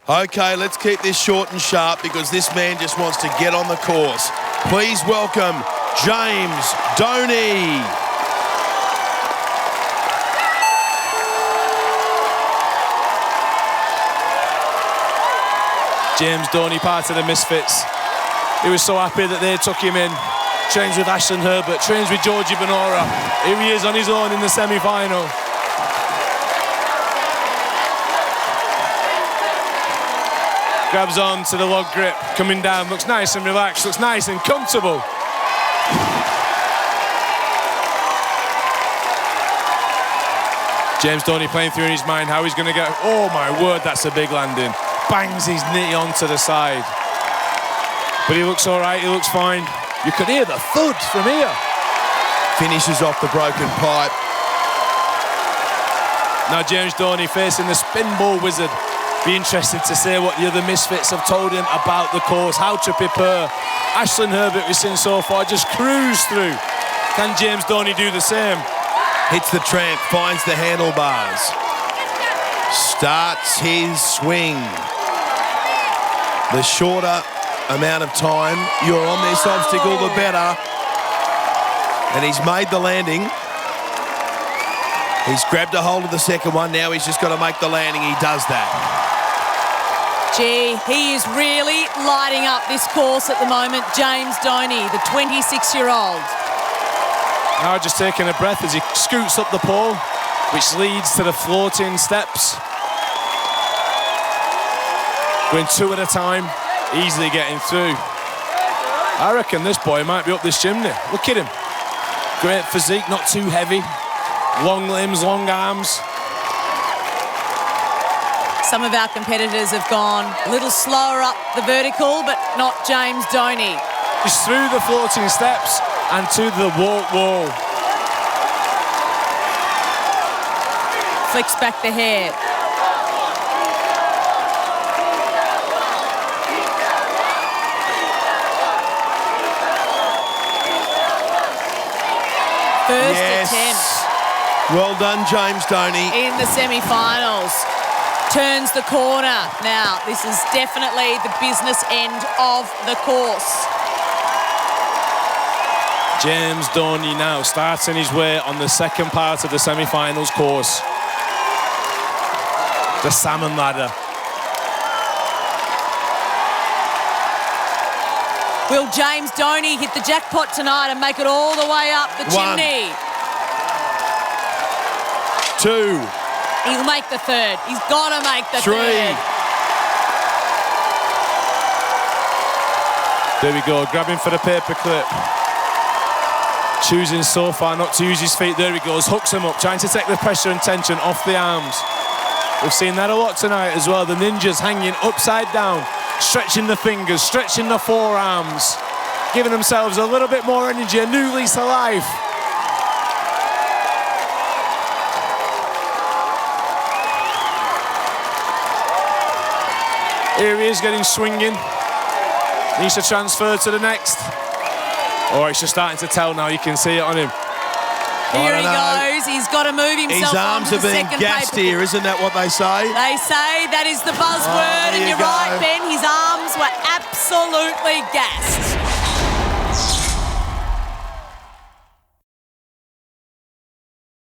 Okay, let's keep this short and sharp because this man just wants to get on the course. Please welcome James Doney. James Doney, part of the Misfits. He was so happy that they took him in. Trains with Ashlyn Herbert, trains with Georgie Benora. Here he is on his own in the semi-final. Grabs on to the log grip, coming down, looks nice and relaxed, looks nice and comfortable. James Doney playing through in his mind how he's going to get, oh my word, that's a big landing. Bangs his knee onto the side. But he looks all right, he looks fine. You could hear the thud from here. Finishes off the broken pipe. Now James Doney facing the spin ball wizard. Be interested to see what the other Misfits have told him about the course, how to prepare. Ashlyn Herbert, we've seen so far, just cruise through. Can James Doney do the same? Hits the tramp, finds the handlebars. Starts his swing. The shorter amount of time you're on this obstacle, the better. And he's made the landing. He's grabbed a hold of the second one. Now he's just got to make the landing. He does that. Gee, he is really lighting up this course at the moment. James Doney, the 26-year-old. Now just taking a breath as he scoots up the pole, which leads to the floating steps. Going two at a time, easily getting through. I reckon this boy might be up this chimney. Look at him. Great physique, not too heavy. Long limbs, long arms. Some of our competitors have gone a little slower up the vertical, but not James Doney. He's through the floating steps and to the wall. Flicks back the hair. First attempt. Well done, James Doney. In the semi-finals. Turns the corner. Now, this is definitely the business end of the course. James Doney now starting his way on the second part of the semi-finals course. The salmon ladder. Will James Doney hit the jackpot tonight and make it all the way up the chimney? 2. He'll make the third. He's got to make the 3. third. There we go, grabbing for the paperclip. Choosing so far not to use his feet. There he goes, hooks him up, trying to take the pressure and tension off the arms. We've seen that a lot tonight as well. The ninjas hanging upside down, stretching the fingers, stretching the forearms, giving themselves a little bit more energy, a new lease of life. Here he is getting swinging. Needs to transfer to the next. Oh, it's just starting to tell now. You can see it on him. Here he goes. He's got to move himself. His arms are being gassed here, isn't that what they say? They say that is the buzzword, and you're right, Ben. His arms were absolutely gassed.